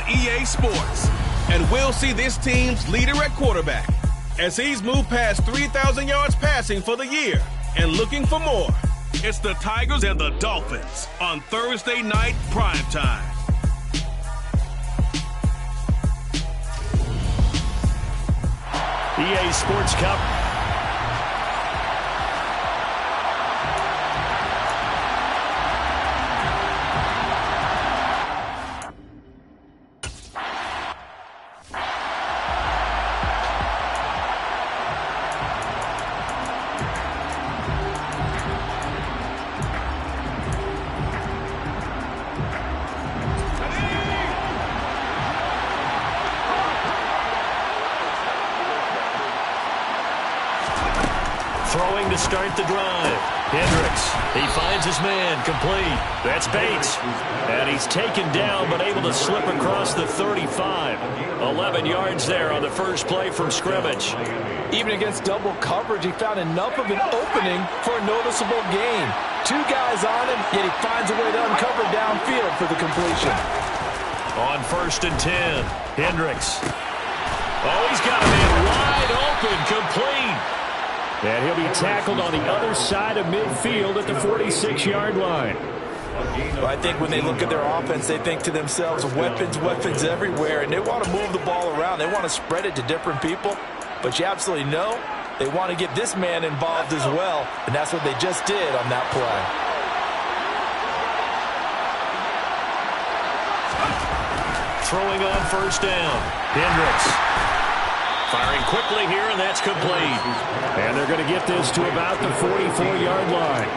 EA Sports. And we'll see this team's leader at quarterback as he's moved past 3,000 yards passing for the year and looking for more. It's the Tigers and the Dolphins on Thursday night primetime. EA Sports Cup. Throwing to start the drive. Hendricks, he finds his man, complete. That's Bates. And he's taken down but able to slip across the 35. 11 yards there on the first play from scrimmage. Even against double coverage, he found enough of an opening for a noticeable gain. Two guys on him, yet he finds a way to uncover downfield for the completion. On 1st and 10, Hendricks. Oh, he's got a man wide open, complete. And he'll be tackled on the other side of midfield at the 46-yard line. Well, I think when they look at their offense, they think to themselves, weapons, weapons everywhere, and they want to move the ball around. They want to spread it to different people, but you absolutely know they want to get this man involved as well, and that's what they just did on that play. Throwing on 1st down, Hendricks. Firing quickly here, and that's complete. And they're going to get this to about the 44-yard line.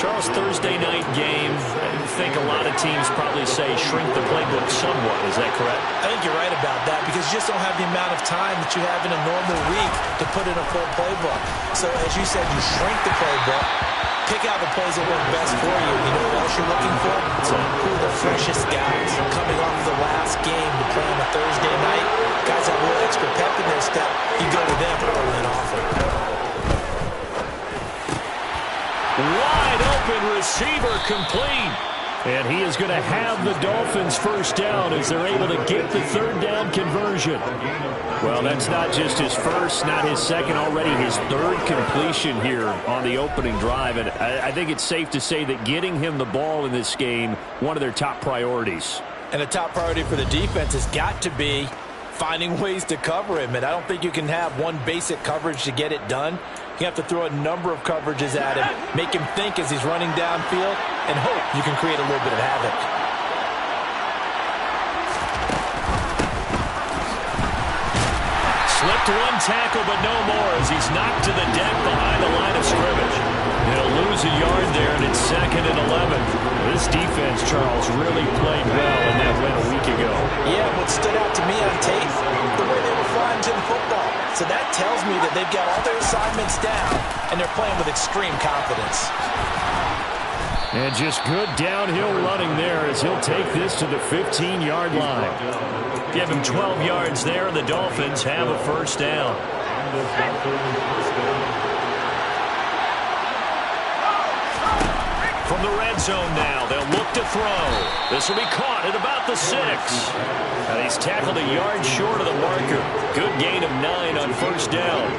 Charles, Thursday night game, I think a lot of teams probably say shrink the playbook somewhat. Is that correct? I think you're right about that because you just don't have the amount of time that you have in a normal week to put in a full playbook. So, as you said, you shrink the playbook, pick out the plays that work best for you. You know what else you're looking for? So who are the freshest guys coming off the last game to play on a Thursday night? Guys have a little extra pep in their step. You go to them early and often. Wide open receiver, complete. And he is going to have the Dolphins first down as they're able to get the 3rd down conversion. Well, that's not just his first, not his second, already his 3rd completion here on the opening drive. And I think it's safe to say that getting him the ball in this game, one of their top priorities. And the top priority for the defense has got to be finding ways to cover him. And I don't think you can have one basic coverage to get it done. You have to throw a number of coverages at him, make him think as he's running downfield, and hope you can create a little bit of havoc. Slipped one tackle, but no more as he's knocked to the deck behind the line of scrimmage. He'll lose a yard there, and it's 2nd and 11. This defense, Charles, really played well in that win a week ago. Yeah, what stood out to me on tape, the way they were flying to the football. So that tells me that they've got all their assignments down, and they're playing with extreme confidence. And just good downhill running there as he'll take this to the 15-yard line. Give him 12 yards there, and the Dolphins have a first down. From the red zone now, they'll look to throw. This will be caught at about the 6. And he's tackled a yard short of the marker. Good gain of 9 on 1st down.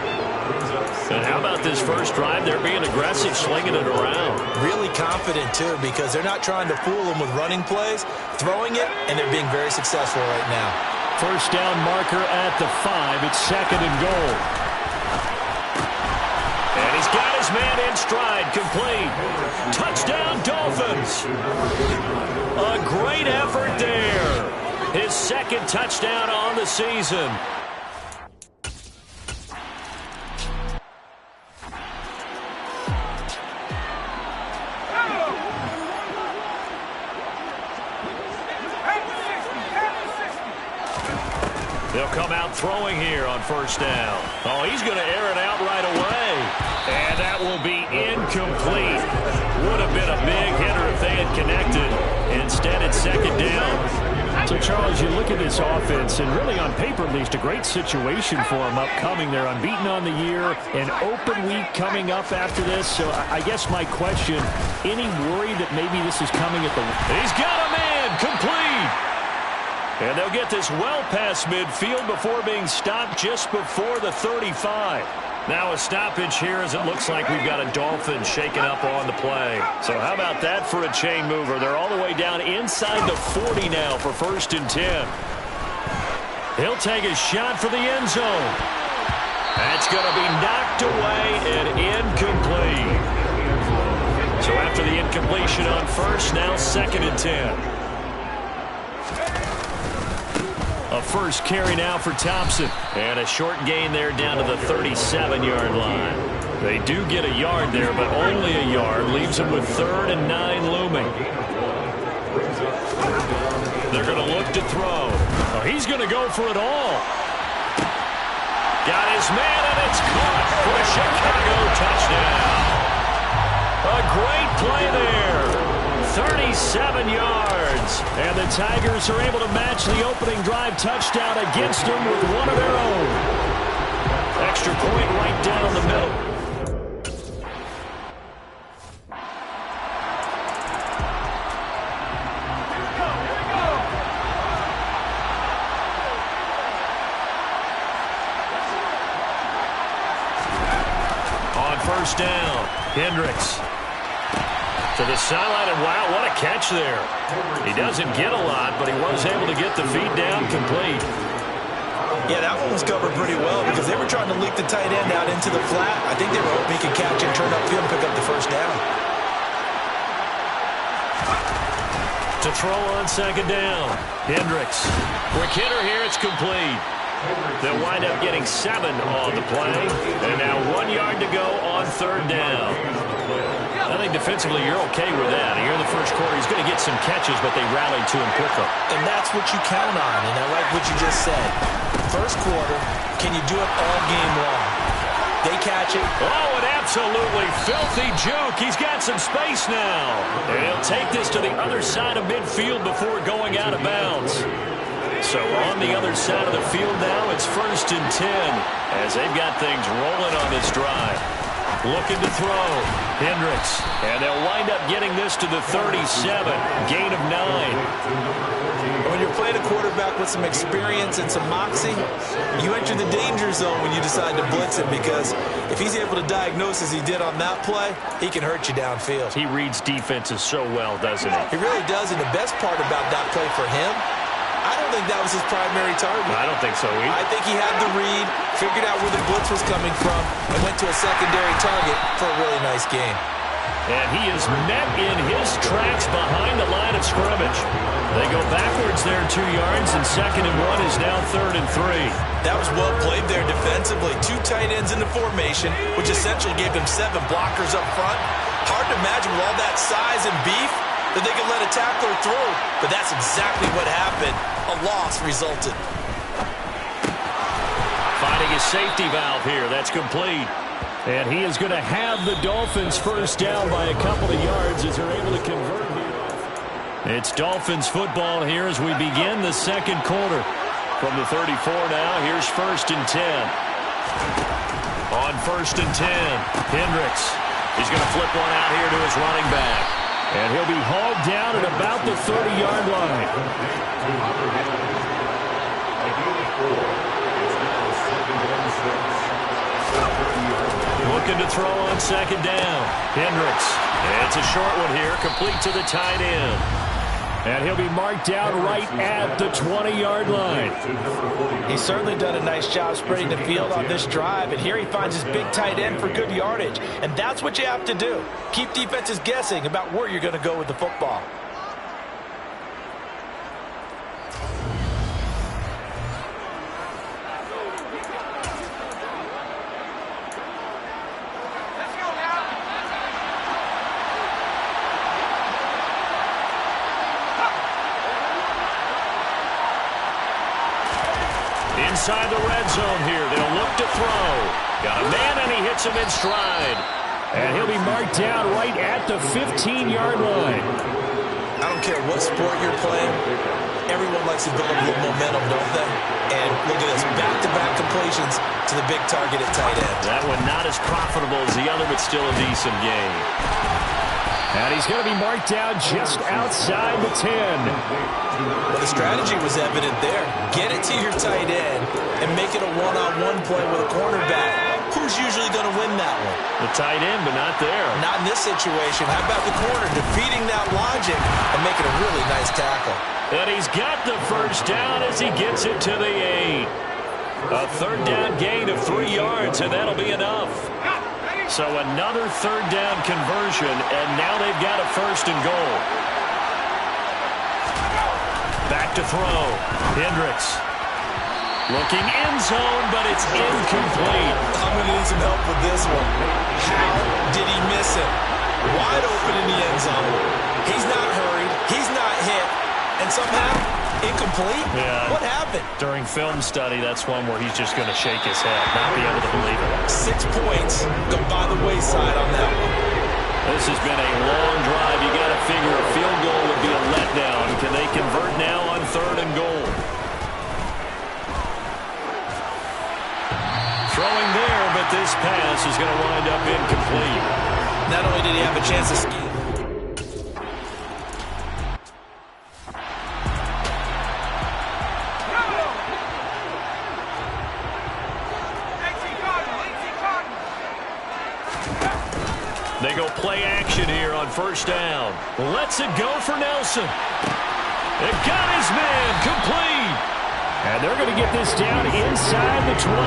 And how about this first drive? They're being aggressive, slinging it around. Really confident, too, because they're not trying to fool them with running plays, throwing it, and they're being very successful right now. First down marker at the 5. It's 2nd and goal. And he's got his man in stride, complete. Touchdown, Dolphins. A great effort there. His 2nd touchdown on the season. They'll come out throwing here on 1st down. Oh, he's going to air it out right away. And that will be incomplete. Would have been a big hitter if they had connected. Instead, it's 2nd down. So, Charles, you look at this offense, and really on paper at least, a great situation for them upcoming. They're unbeaten on the year, an open week coming up after this. So I guess my question, any worry that maybe this is coming at the... He's got a man, complete. And they'll get this well past midfield before being stopped just before the 35. Now a stoppage here as it looks like we've got a Dolphin shaken up on the play. So how about that for a chain mover? They're all the way down inside the 40 now for 1st and 10. He'll take a shot for the end zone. That's going to be knocked away and incomplete. So after the incompletion on 1st, now 2nd and 10. A first carry now for Thompson. And a short gain there down to the 37-yard line. They do get a yard there, but only a yard. Leaves them with 3rd and 9 looming. They're going to look to throw. Oh, he's going to go for it all. Got his man, and it's caught for a Chicago touchdown. A great play there. 37 yards. And the Tigers are able to match the opening drive touchdown against them with one of their own. Extra point right down the middle. On 1st down, Hendricks. To the sideline, and wow, what a catch there. He doesn't get a lot, but he was able to get the feed down complete. Yeah, that one was covered pretty well because they were trying to leak the tight end out into the flat. I think they were hoping he could catch and turn upfield and pick up the 1st down. To throw on 2nd down, Hendricks. Quick hitter here, it's complete. They'll wind up getting 7 on the play. And now 1 yard to go on 3rd down. I think defensively you're okay with that. Here in the 1st quarter, he's going to get some catches, but they rallied to him quickly. And that's what you count on, and I like what you just said. 1st quarter, can you do it all game long? They catch it. Oh, an absolutely filthy juke. He's got some space now. And he'll take this to the other side of midfield before going out of bounds. So on the other side of the field now, it's 1st and 10 as they've got things rolling on this drive. Looking to throw. Hendricks. And they'll wind up getting this to the 37. Gain of 9. When you're playing a quarterback with some experience and some moxie, you enter the danger zone when you decide to blitz him because if he's able to diagnose as he did on that play, he can hurt you downfield. He reads defenses so well, doesn't he? He really does, and the best part about that play for him, I don't think that was his primary target. I don't think so either. I think he had the read, figured out where the blitz was coming from, and went to a secondary target for a really nice game. And he is met in his tracks behind the line of scrimmage. They go backwards there 2 yards, and 2nd and 1 is now 3rd and 3. That was well played there defensively. 2 tight ends in the formation, which essentially gave them 7 blockers up front. Hard to imagine with all that size and beef that they could let a tackler through, but that's exactly what happened. A loss resulted. Finding a safety valve here. That's complete. And he is going to have the Dolphins 1st down by a couple of yards as they're able to convert here. It's Dolphins football here as we begin the 2nd quarter. From the 34 now, here's 1st and 10. On 1st and 10, Hendricks. He's going to flip one out here to his running back. And he'll be hauled down at about the 30-yard line. Looking to throw on 2nd down. Hendricks. It's a short one here, complete to the tight end. And he'll be marked down right at the 20-yard line. He's certainly done a nice job spreading the field on this drive, and here he finds his big tight end for good yardage. And that's what you have to do. Keep defenses guessing about where you're going to go with the football. Inside the red zone here, they'll look to throw. Got a man, and he hits him in stride. And he'll be marked down right at the 15-yard line. I don't care what sport you're playing. Everyone likes to build up a little momentum, don't they? And look at this, back-to-back completions to the big target at tight end. That one not as profitable as the other, but still a decent game. And he's going to be marked down just outside the 10. Well, the strategy was evident there. Get it to your tight end and make it a one-on-one play with a cornerback. Who's usually going to win that one? The tight end, but not there. Not in this situation. How about the corner defeating that logic and making a really nice tackle? And he's got the first down as he gets it to the 8. A third down gain of 3 yards, and that'll be enough. So another third down conversion, and now they've got a first and goal. Back to throw. Hendricks. Looking end zone, but it's incomplete. I'm going to need some help with this one. How did he miss it? Wide open in the end zone. He's not hurried. He's not hit. And somehow, incomplete? Yeah. What happened? During film study, that's one where he's just going to shake his head, not be able to believe it. 6 points go by the wayside on that one. This has been a long drive. You got to figure a field goal would be a letdown. Can they convert now on third and goal? Throwing there, but this pass is going to wind up incomplete. Not only did he have a chance to ski. They go play action here on first down. Lets it go for Nelson. It got his man complete. And they're going to get this down inside the 20.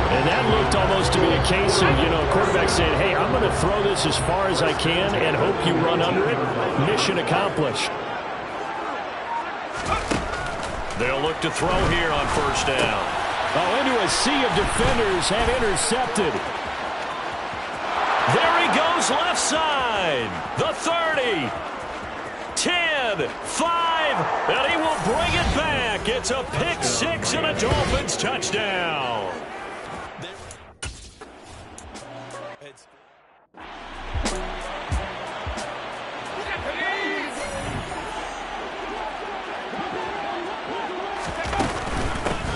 And that looked almost to be a case of, a quarterback saying, hey, I'm going to throw this as far as I can and hope you run under it. Mission accomplished. They'll look to throw here on first down. Oh, into a sea of defenders and intercepted. There he goes left side. The 30. 10, 5, and he will bring it back. It's a pick 6 and a Dolphins touchdown.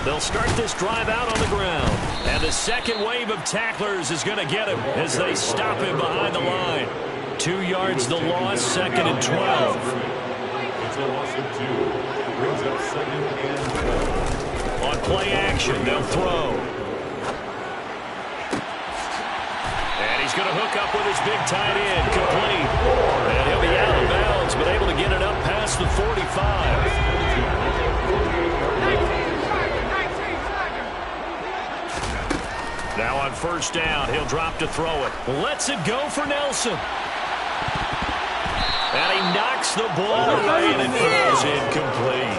They'll start this drive out on the ground. And the second wave of tacklers is going to get him as they stop him behind the line. 2 yards the loss, 2nd and 12. On play action, they'll throw. And he's going to hook up with his big tight end, complete. And he'll be out of bounds, but able to get it up past the 45. Now on first down, he'll drop to throw it. Lets it go for Nelson. And he knocks the ball away, and it goes incomplete.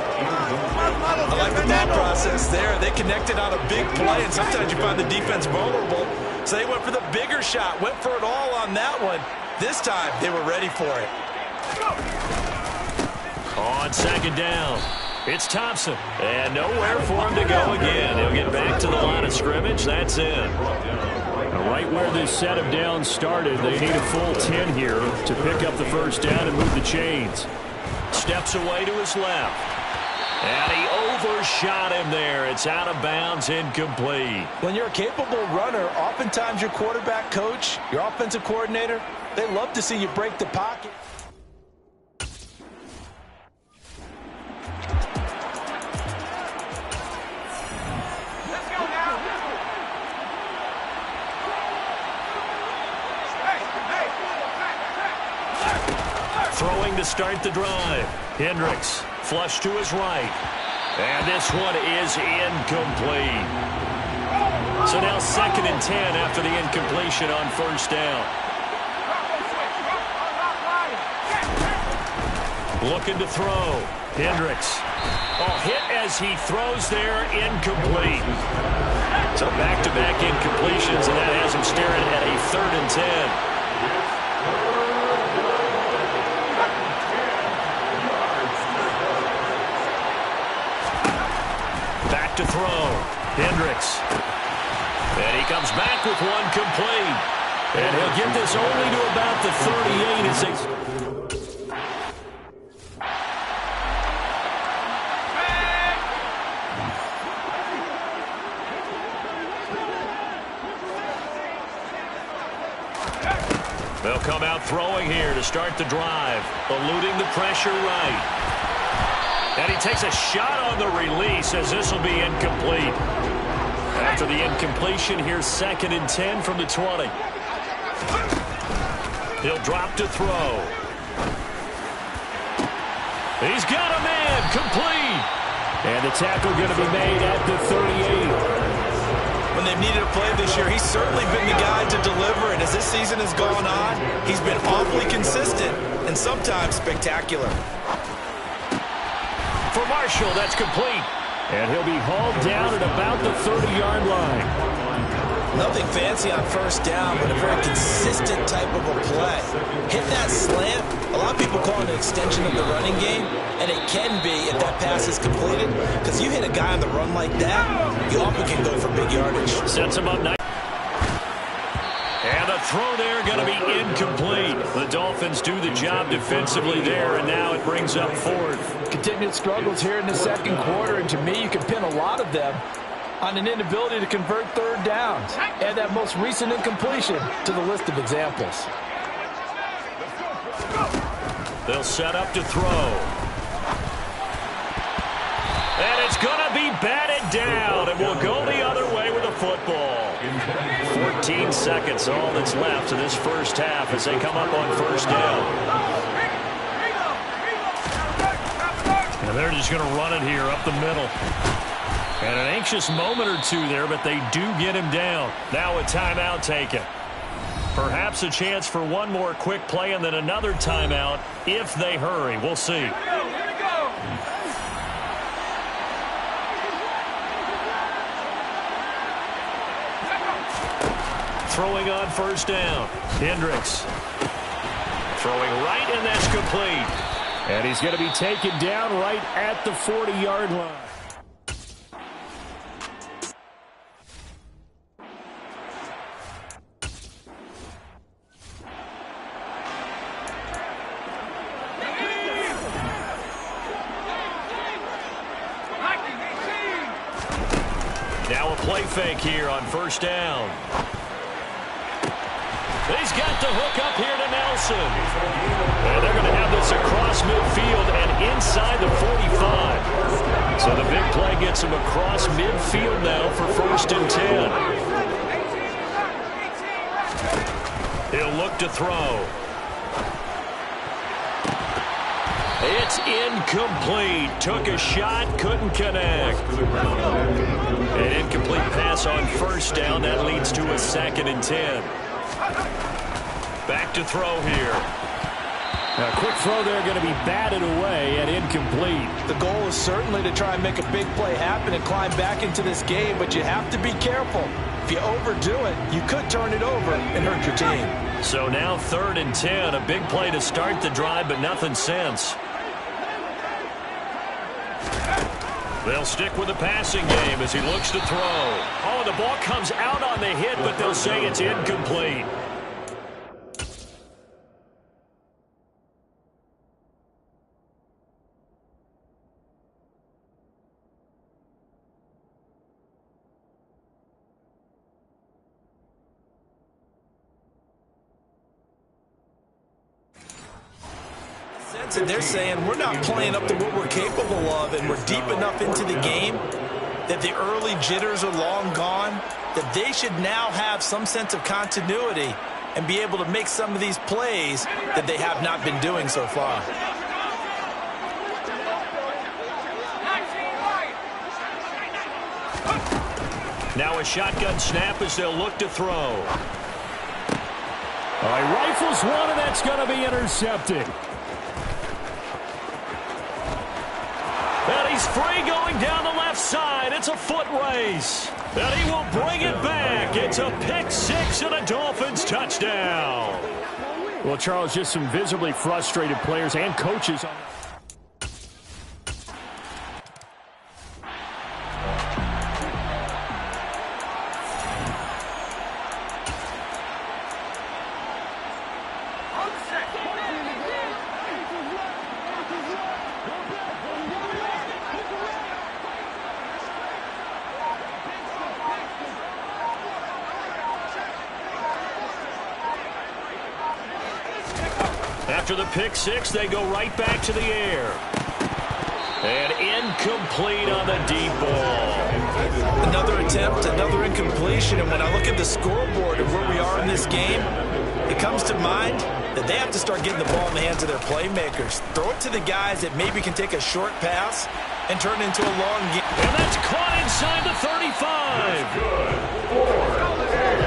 I like the thought process there. They connected on a big play, and sometimes you find the defense vulnerable. So they went for the bigger shot, went for it all on that one. This time, they were ready for it. On second down, it's Thompson. And nowhere for him to go again. He'll get back to the line of scrimmage. That's in. Right where this set of downs started, they need a full 10 here to pick up the first down and move the chains. Steps away to his left. And he overshot him there. It's out of bounds, incomplete. When you're a capable runner, oftentimes your quarterback coach, your offensive coordinator, they love to see you break the pocket. Throwing to start the drive. Hendricks, flush to his right. And this one is incomplete. So now 2nd and 10 after the incompletion on first down. Looking to throw. Hendricks. Oh, hit as he throws there, incomplete. So back-to-back incompletions, and that has him staring at a 3rd and 10. To throw. Hendricks. And he comes back with one complete. And he'll get this only to about the 38 as they... They'll come out throwing here to start the drive, eluding the pressure right. And he takes a shot on the release as this will be incomplete. After the incompletion, here's 2nd and 10 from the 20. He'll drop to throw. He's got a man, complete. And the tackle going to be made at the 38. When they've needed a play this year, he's certainly been the guy to deliver. And as this season has gone on, he's been awfully consistent and sometimes spectacular. For Marshall, that's complete. And he'll be hauled down at about the 30-yard line. Nothing fancy on first down, but a very consistent type of a play. Hit that slant, a lot of people call it an extension of the running game, and it can be if that pass is completed, because you hit a guy on the run like that, you often can go for big yardage. Sets him up nice. And the throw there going to be incomplete. The Dolphins do the job defensively there, and now it brings up 4th. Continued struggles here in the second quarter, and to me, you can pin a lot of them on an inability to convert third downs. Add that most recent incompletion to the list of examples. They'll set up to throw. And it's going to be batted down, and we'll go the other way with the football. 14 seconds, all that's left in this first half as they come up on first down. And they're just going to run it here up the middle. And an anxious moment or two there, but they do get him down. Now a timeout taken. Perhaps a chance for one more quick play and then another timeout if they hurry. We'll see. Throwing on first down. Hendricks. Throwing right, and that's complete. And he's going to be taken down right at the 40-yard line. Now a play fake here on first down. He's got the hook up here to Nelson. And they're going to have this across midfield and inside the 45. So the big play gets him across midfield now for 1st and 10. He'll look to throw. It's incomplete. Took a shot, couldn't connect. An incomplete pass on first down. That leads to a 2nd and 10. Back to throw here. A quick throw there going to be batted away and incomplete. The goal is certainly to try and make a big play happen and climb back into this game, but you have to be careful. If you overdo it, you could turn it over and hurt your team. So now 3rd and 10. A big play to start the drive, but nothing since. They'll stick with the passing game as he looks to throw. Oh, the ball comes out on the hit, but they'll say it's incomplete. And they're saying we're not playing up to what we're capable of, and we're deep enough into the game that the early jitters are long gone, that they should now have some sense of continuity and be able to make some of these plays that they have not been doing so far. Now a shotgun snap as they'll look to throw. All right, rifles one, and that's going to be intercepted. And he's free going down the left side. It's a foot race. And he will bring it back. It's a pick six and a Dolphins touchdown. Well, Charles, just some visibly frustrated players and coaches on After the pick six, they go right back to the air. And incomplete on the deep ball. Another attempt, another incompletion. And when I look at the scoreboard and where we are in this game, it comes to mind that they have to start getting the ball in the hands of their playmakers. Throw it to the guys that maybe can take a short pass and turn it into a long game. And that's caught inside the 35.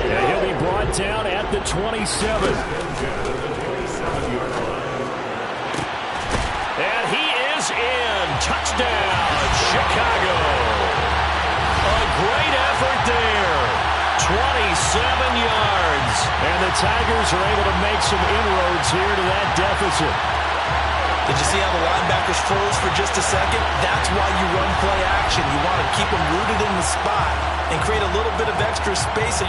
And he'll be brought down at the 27. And he is in. Touchdown, Chicago. A great effort there. 27 yards. And the Tigers are able to make some inroads here to that deficit. Did you see how the linebackers froze for just a second? That's why you run play action. You want to keep them rooted in the spot and create a little bit of extra space. So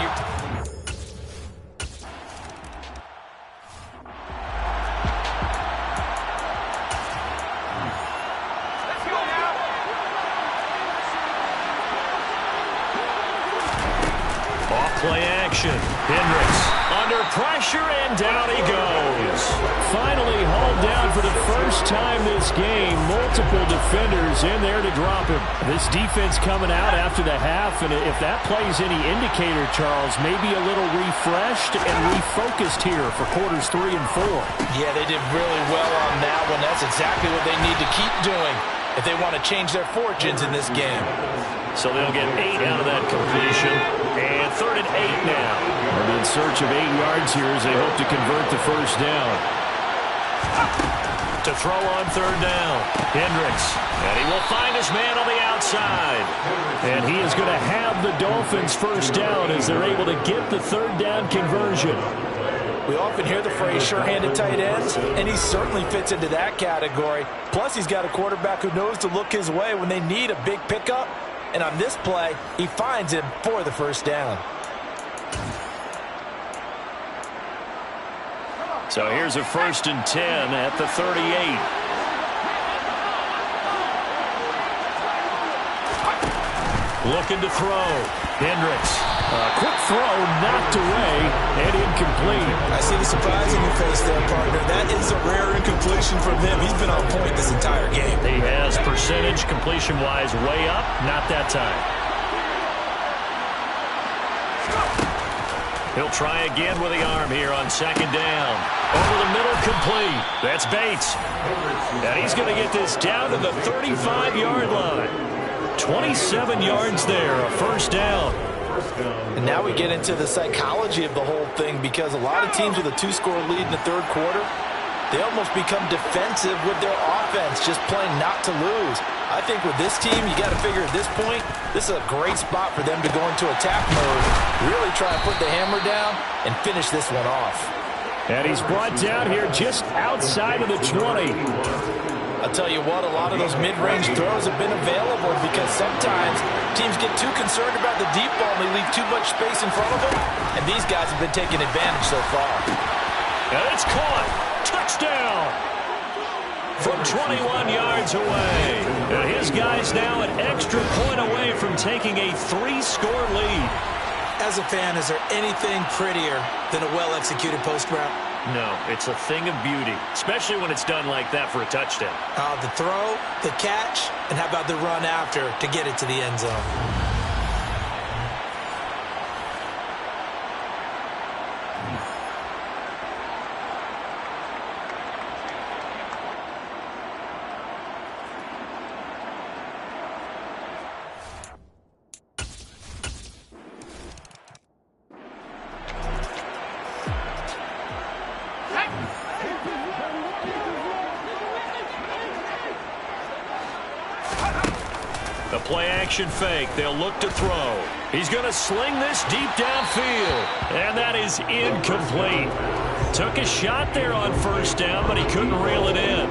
Play action. Hendricks under pressure, and down he goes. Finally hauled down for the first time this game. Multiple defenders in there to drop him. This defense coming out after the half, and if that plays any indicator, Charles, maybe a little refreshed and refocused here for quarters 3 and 4. Yeah, they did really well on that one. That's exactly what they need to keep doing if they want to change their fortunes in this game. So they'll get 8 out of that completion. And 3rd and 8 now. They're in search of 8 yards here as they hope to convert the first down. To throw on 3rd down. Hendricks. And he will find his man on the outside. And he is going to have the Dolphins first down as they're able to get the 3rd down conversion. We often hear the phrase sure-handed tight ends, and he certainly fits into that category. Plus, he's got a quarterback who knows to look his way when they need a big pickup. And on this play, he finds him for the first down. So here's a 1st and 10 at the 38. Looking to throw. Hendricks. Quick throw, knocked away, and incomplete. I see the surprise in your face there, partner. That is a rare incompletion from him. He's been on point this entire game. He has percentage completion-wise way up. Not that time. He'll try again with the arm here on 2nd down. Over the middle, complete. That's Bates. And he's going to get this down to the 35-yard line. 27 yards there, a first down. And now we get into the psychology of the whole thing, because a lot of teams with a 2-score lead in the 3rd quarter, they almost become defensive with their offense, just playing not to lose. I think with this team, you got to figure at this point, this is a great spot for them to go into attack mode, really try and put the hammer down and finish this one off. And he's brought down here just outside of the 20. I'll tell you what, a lot of those mid-range throws have been available because sometimes teams get too concerned about the deep ball and they leave too much space in front of them, and these guys have been taking advantage so far. And it's caught. Touchdown. From 21 yards away. And his guys now an extra point away from taking a 3-score lead. As a fan, is there anything prettier than a well-executed post route? No, it's a thing of beauty, especially when it's done like that for a touchdown. The throw, the catch, and how about the run after to get it to the end zone? The play-action fake. They'll look to throw. He's going to sling this deep downfield. And that is incomplete. Took a shot there on 1st down, but he couldn't reel it in.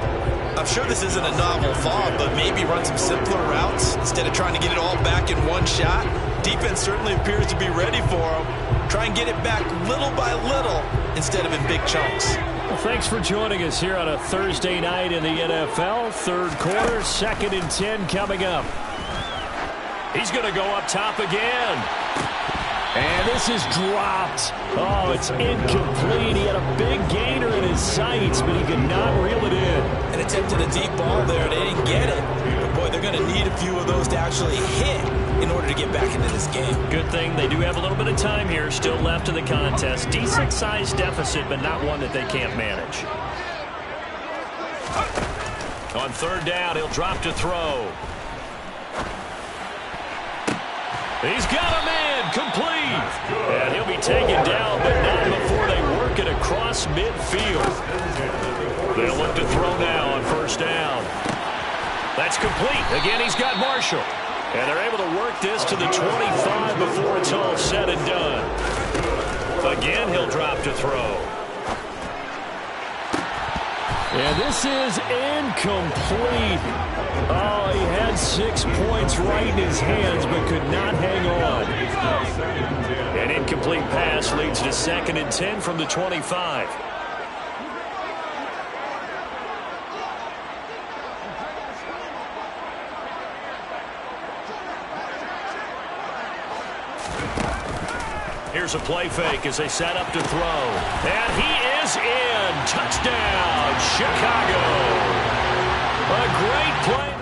I'm sure this isn't a novel thought, but maybe run some simpler routes instead of trying to get it all back in one shot. Defense certainly appears to be ready for him. Try and get it back little by little instead of in big chunks. Well, thanks for joining us here on a Thursday night in the NFL. 3rd quarter, 2nd and 10 coming up. He's going to go up top again. And this is dropped. Oh, it's incomplete. He had a big gainer in his sights, but he could not reel it in. And attempted a deep ball there. They didn't get it. But, boy, they're going to need a few of those to actually hit in order to get back into this game. Good thing they do have a little bit of time here still left in the contest. Decent size deficit, but not one that they can't manage. On third down, he'll drop to throw. He's got a man, complete. And he'll be taken down, but not before they work it across midfield. They'll look to throw now on first down. That's complete. Again, he's got Marshall. And they're able to work this to the 25 before it's all said and done. Again, he'll drop to throw. And this is incomplete. Oh, he had 6 points right in his hands, but could not hang on. An incomplete pass leads to 2nd and 10 from the 25. Here's a play fake as they set up to throw. And he is in. Touchdown, Chicago. A great play.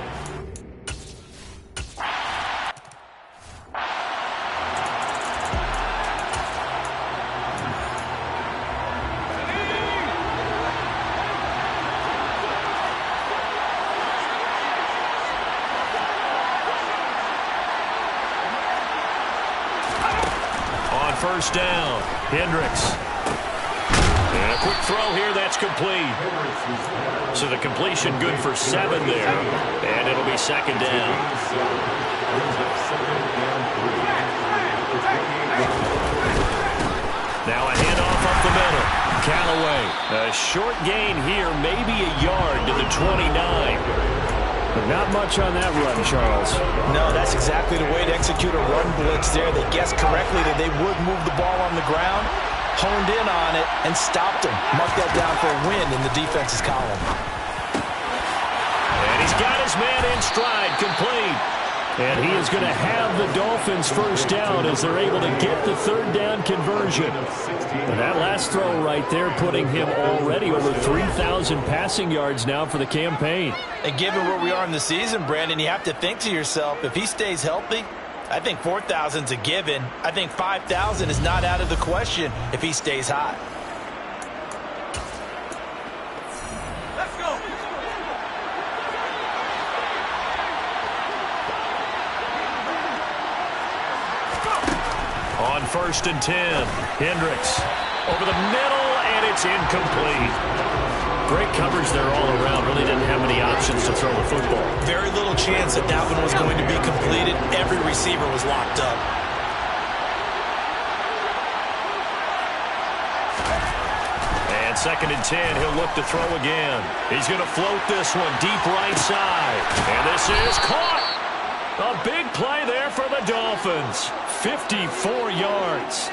First down, Hendricks. And a quick throw here, that's complete. So the completion good for 7 there. And it'll be 2nd down. Now a handoff up the middle. Callaway. A short gain here, maybe a yard to the 29. But not much on that run, Charles. No, that's exactly the way to execute a run blitz there. They guessed correctly that they would move the ball on the ground, honed in on it, and stopped him. Mark that down for a win in the defense's column. And he's got his man in stride, complete. And he is going to have the Dolphins first down as they're able to get the 3rd down conversion. And that last throw right there putting him already over 3,000 passing yards now for the campaign. And given where we are in the season, Brandon, you have to think to yourself, if he stays healthy, I think 4,000's a given. I think 5,000 is not out of the question if he stays hot. Let's go. On 1st and 10, Hendricks over the middle, and it's incomplete. Great coverage there all around. Really didn't have many options to throw the football. Very little chance that that one was going to be completed. Every receiver was locked up. And 2nd and 10, he'll look to throw again. He's going to float this one deep right side. And this is caught. A big play there for the Dolphins. 54 yards.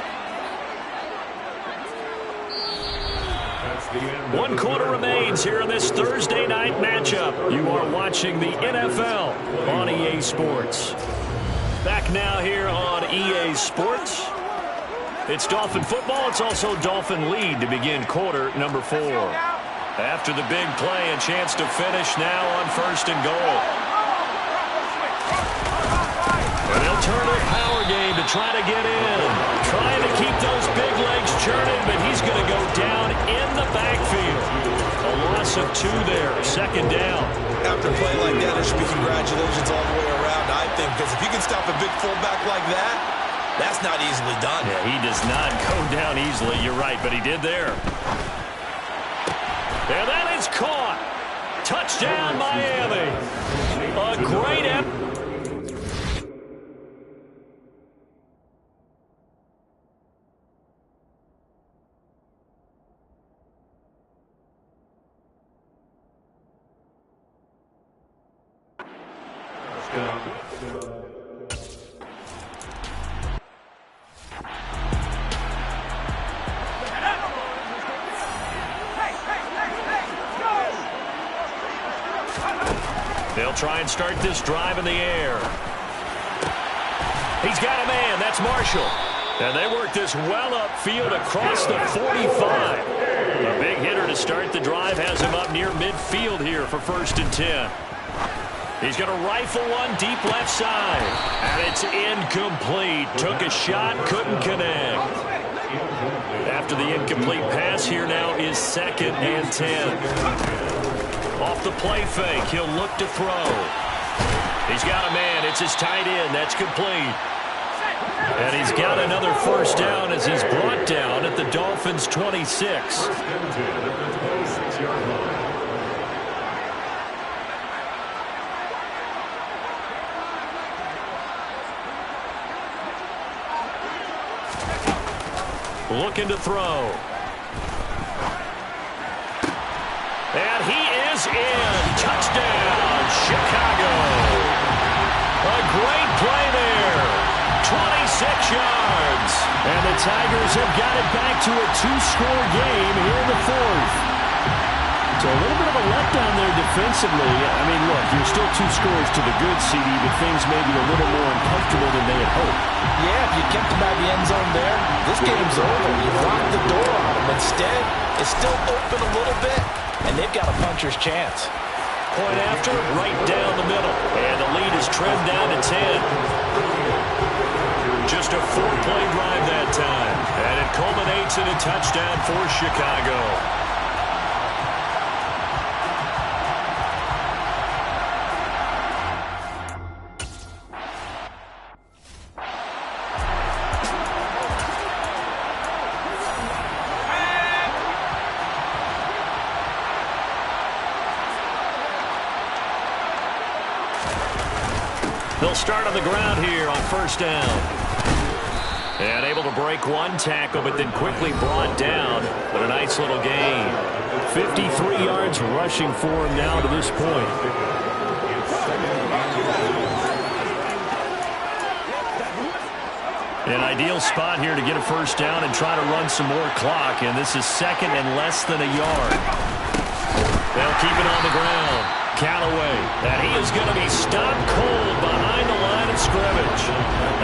1 quarter remains here in this Thursday night matchup. You are watching the NFL on EA Sports. Back now here on EA Sports. It's Dolphin football. It's also Dolphin lead to begin quarter number 4. After the big play, a chance to finish now on 1st and goal. And they'll turn to a power game to try to get in. Trying to keep those big legs churning, but he's going to go down in the backfield. A loss of 2 there, 2nd down. After a play like that, there should be congratulations all the way around, I think, because if you can stop a big fullback like that, that's not easily done. Yeah, he does not go down easily. You're right, but he did there. And that is caught. Touchdown, Miami. A great effort. They'll try and start this drive in the air. He's got a man. That's Marshall. And they work this well upfield across the 45. A big hitter to start the drive has him up near midfield here for 1st and 10. He's going to rifle one deep left side. And it's incomplete. Took a shot, couldn't connect. After the incomplete pass, here now is 2nd and 10. Off the play fake, he'll look to throw. He's got a man. It's his tight end. That's complete. And he's got another 1st down as he's brought down at the Dolphins' 26. Looking to throw. And he is in. Touchdown, Chicago. A great play there. 26 yards. And the Tigers have got it back to a 2-score game here in the 4th. So a little bit of a letdown there defensively. I mean, look, you're still 2 scores to the good, CD, but things may be a little more uncomfortable than they had hoped. Yeah, if you kept them by the end zone there, this game's over. You've locked the door on them. Instead, it's still open a little bit, and they've got a puncher's chance. Point after, right down the middle. And the lead is trimmed down to 10. Just a 4-play drive that time. And it culminates in a touchdown for Chicago. They'll start on the ground here on 1st down. And able to break one tackle, but then quickly brought down. But a nice little gain. 53 yards rushing for him now to this point. An ideal spot here to get a 1st down and try to run some more clock. And this is 2nd and less than a yard. They'll keep it on the ground. Callaway, and he is going to be stopped cold behind the line of scrimmage.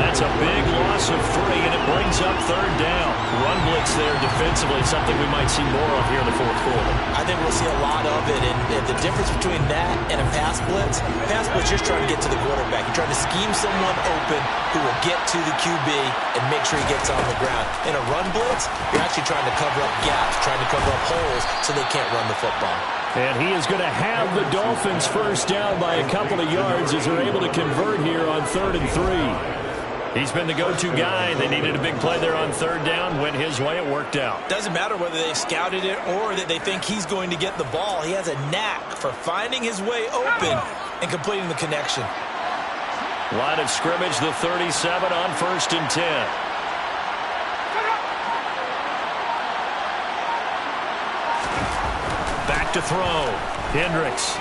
That's a big loss of 3, and it brings up 3rd down. Run blitz there defensively, something we might see more of here in the 4th quarter. I think we'll see a lot of it, and the difference between that and a pass blitz just trying to get to the quarterback. You're trying to scheme someone open who will get to the QB and make sure he gets on the ground. In a run blitz, you're actually trying to cover up gaps, trying to cover up holes so they can't run the football. And he is going to have the Dolphins 1st down by a couple of yards as they're able to convert here on 3rd and 3. He's been the go-to guy. They needed a big play there on 3rd down. Went his way. It worked out. Doesn't matter whether they scouted it or that they think he's going to get the ball. He has a knack for finding his way open and completing the connection. Line of scrimmage, the 37 on 1st and 10. Back to throw. Hendricks.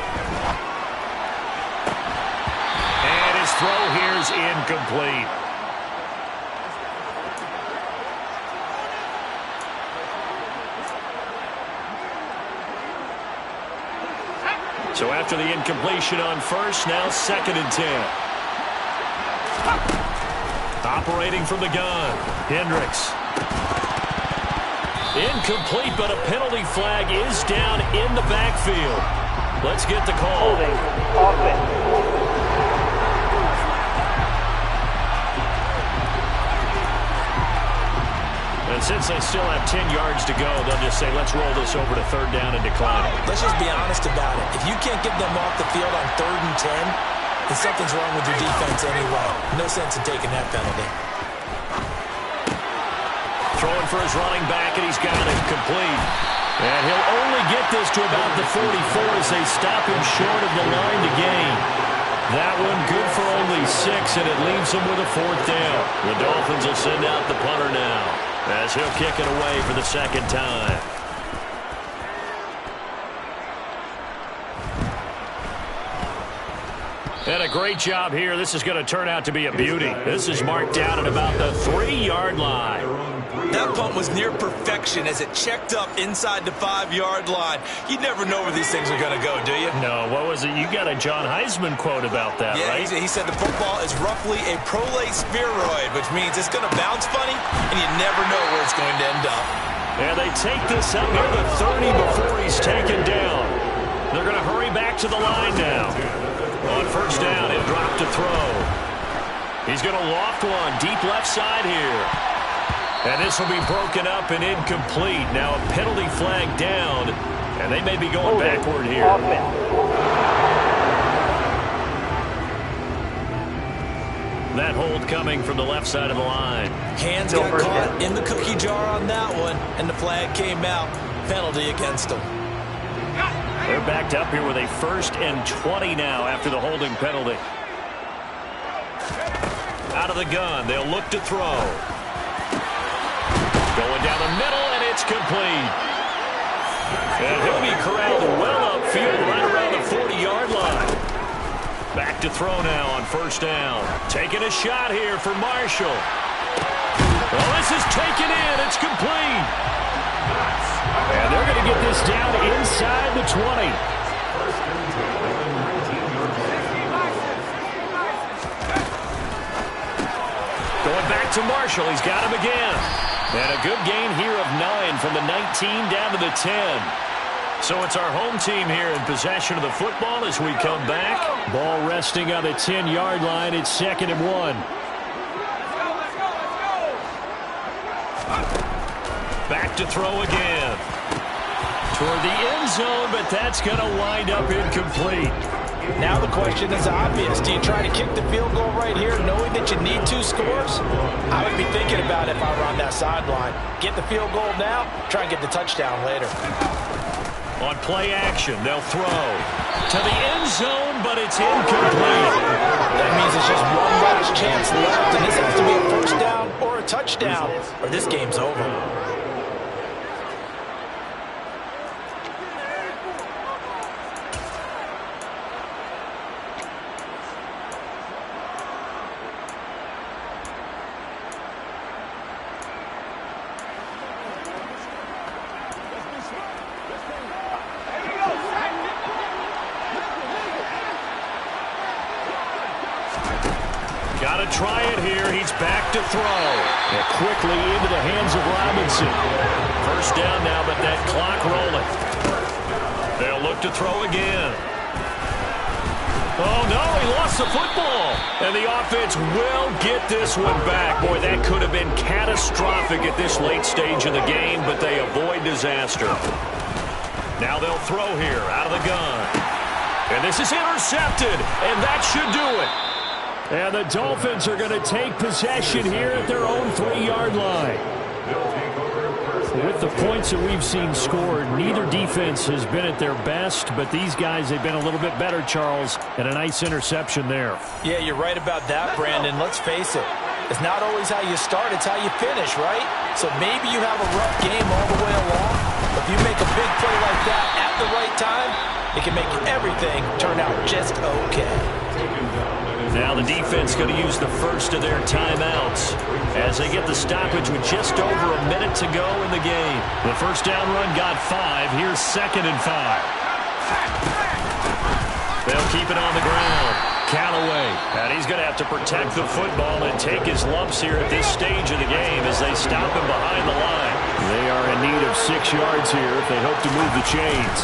And his throw here is incomplete. So after the incompletion on 1st, now 2nd and 10. Operating from the gun. Hendricks. Incomplete, but a penalty flag is down in the backfield. Let's get the call. Holding. Offense. And since they still have 10 yards to go, they'll just say, let's roll this over to 3rd down and decline it. Let's just be honest about it. If you can't get them off the field on 3rd and 10, then something's wrong with your defense anyway. No sense in taking that penalty. Throwing for his running back, and he's got it complete. And he'll only get this to about the 44 as they stop him short of the line to gain. That one good for only 6, and it leaves him with a 4th down. The Dolphins will send out the punter now as he'll kick it away for the 2nd time. And a great job here. This is going to turn out to be a beauty. This is marked down at about the 3-yard line. That punt was near perfection as it checked up inside the 5-yard line. You never know where these things are going to go, do you? No, what was it? You got a John Heisman quote about that, right? Yeah, he said the football is roughly a prolate spheroid, which means it's going to bounce funny, and you never know where it's going to end up. And they take this up near the 30 before he's taken down. They're going to hurry back to the line now. On first down, he'll drop to throw. He's going to loft one deep left side here. And this will be broken up and incomplete. Now a penalty flag down, and they may be going backward here. That hold coming from the left side of the line. Hands got caught in the cookie jar on that one, and the flag came out. Penalty against them. They're backed up here with a 1st and 20 now after the holding penalty. Out of the gun, they'll look to throw. Going down the middle, and it's complete. And he'll be corralled well upfield right around the 40-yard line. Back to throw now on first down. Taking a shot here for Marshall. Well, this is taken in. It's complete. And they're going to get this down inside the 20. Going back to Marshall. He's got him again. And a good gain here of 9 from the 19 down to the 10. So it's our home team here in possession of the football as we come back. Ball resting on the 10-yard line. It's 2nd and 1. Back to throw again. Toward the end zone, but that's going to wind up incomplete. Now the question is obvious. Do you try to kick the field goal right here knowing that you need 2 scores? I would be thinking about it if I were on that sideline. Get the field goal now, try and get the touchdown later. On play action, they'll throw to the end zone, but it's incomplete. That means it's just one last chance left, and this has to be a first down or a touchdown, or this game's over. Got to try it here. He's back to throw. And quickly into the hands of Robinson. First down now, but that clock rolling. They'll look to throw again. Oh, no, he lost the football. And the offense will get this one back. Boy, that could have been catastrophic at this late stage in the game, but they avoid disaster. Now they'll throw here out of the gun. And this is intercepted, and that should do it. And the Dolphins are going to take possession here at their own 3-yard line. With the points that we've seen scored, neither defense has been at their best, but these guys have been a little bit better, Charles, and a nice interception there. Yeah, you're right about that, Brandon. Let's face it. It's not always how you start, it's how you finish, right? So maybe you have a rough game all the way along, but if you make a big play like that at the right time, it can make everything turn out just okay. Now the defense going to use the first of their timeouts as they get the stoppage with just over a minute to go in the game. The first down run got 5. Here's 2nd and 5. They'll keep it on the ground. Callaway, and he's going to have to protect the football and take his lumps here at this stage of the game as they stop him behind the line. They are in need of 6 yards here if they hope to move the chains.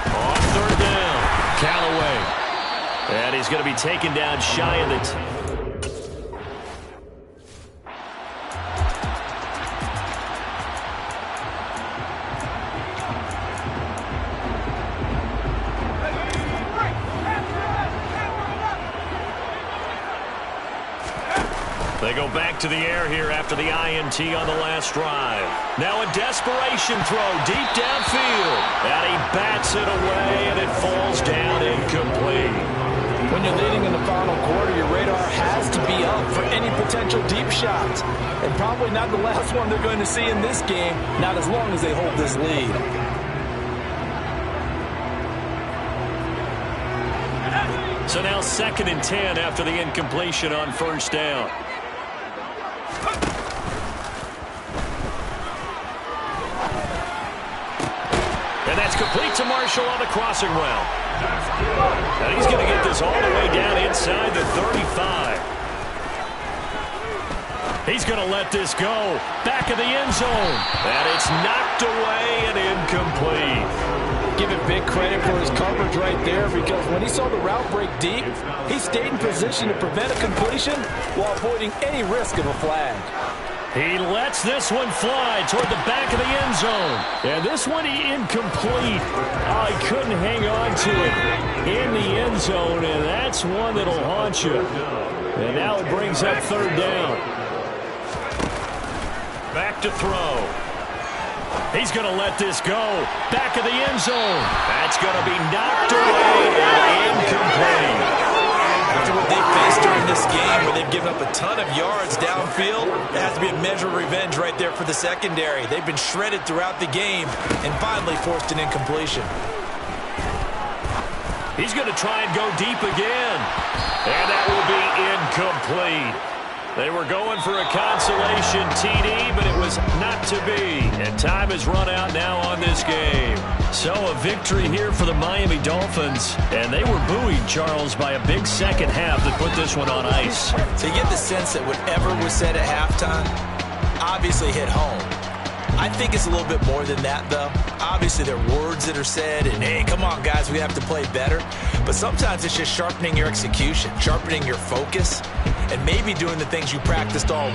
On third down, Callaway. And he's going to be taken down shy of the They go back to the air here after the INT on the last drive. Now a desperation throw deep downfield. And he bats it away, and it falls down incomplete. When you're leading in the final quarter, your radar has to be up for any potential deep shots. And probably not the last one they're going to see in this game, not as long as they hold this lead. So now 2nd and 10 after the incompletion on first down. And that's complete to Marshall on the crossing route. And he's going to get this all the way down inside the 35. He's going to let this go. Back of the end zone. And it's knocked away and incomplete. Give him big credit for his coverage right there, because when he saw the route break deep, he stayed in position to prevent a completion while avoiding any risk of a flag. He lets this one fly toward the back of the end zone. And this one incomplete. Oh, he couldn't hang on to it in the end zone, and that's one that'll haunt you. And now it brings up 3rd down. Back to throw. He's going to let this go. Back of the end zone. That's going to be knocked away and incomplete. After what they faced during this game, where they've given up a ton of yards downfield, it has to be a measure of revenge right there for the secondary. They've been shredded throughout the game and finally forced an incompletion. He's going to try and go deep again. And that will be incomplete. They were going for a consolation TD, but it was not to be. And time has run out now on this game. So a victory here for the Miami Dolphins. And they were buoyed, Charles, by a big second half that put this one on ice. So you get the sense that whatever was said at halftime obviously hit home. I think it's a little bit more than that, though. Obviously, there are words that are said, and, hey, come on, guys, we have to play better. But sometimes it's just sharpening your execution, sharpening your focus, and maybe doing the things you practiced all week.